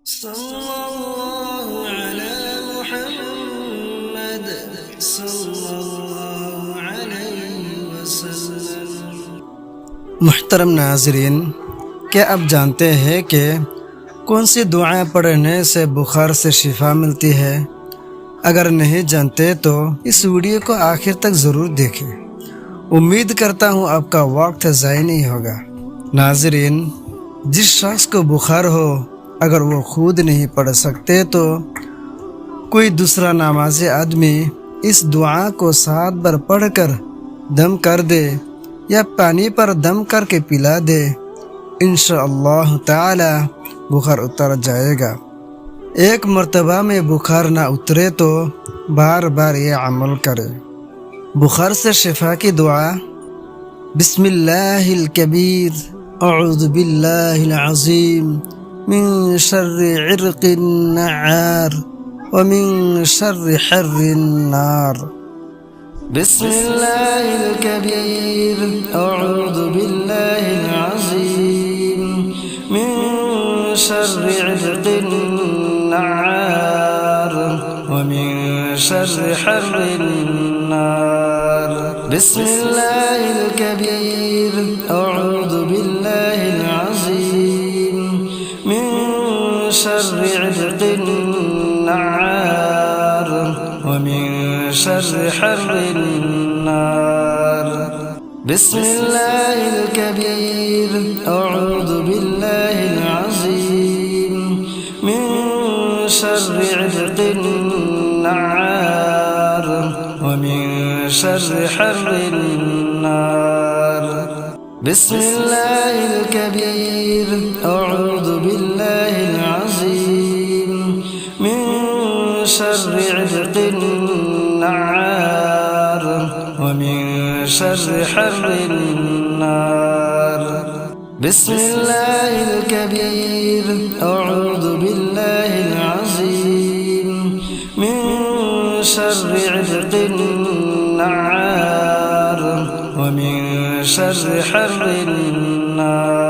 صلى الله على محمد صلى الله عليه وسلم۔ محترم ناظرین، کیا آپ جانتے ہیں کہ کون سی دعائیں پڑھنے سے بخار سے شفا ملتی ہے؟ اگر نہیں جانتے تو اس ویڈیو کو آخر تک ضرور دیکھیں۔ امید کرتا ہوں آپ کا وقت ضائع نہیں ہوگا۔ ناظرین، جس شخص کو بخار ہو، اگر وہ خود نہیں پڑھ سکتے تو کوئی دوسرا نمازی آدمی اس دعا کو 7 بار پڑھ کر دم کر دے یا پانی پر دم کر کے پلا دے، انشاءاللہ تعالی بخار اتر جائے گا۔ ایک مرتبہ میں بخار نہ اترے تو بار بار یہ عمل کرے۔ بخار سے شفا کی دعا: بسم اللہ الکبیر، اعوذ باللہ العظیم من شر عرق النعار ومن شر حر النار۔ بسم اللہ الکبیر، اعوذ باللہ العظیم من شر عرق النعار ومن شر حر النار۔ بسم اللہ الکبیر، اعوذ باللہ العظیم من شر عرق النعار ومن شر حر النار۔ بسم اللہ الکبیر، اعوذ باللہ العظیم من شر عرق النعار ومن شر حر النار۔ بسم اللہ الکبیر، اعوذ باللہ العظیم من شر عرق النعار ومن شر حر النار۔ بسم اللہ الکبیر، اعوذ باللہ العظیم من شر عرق النعار ومن شر حر النار۔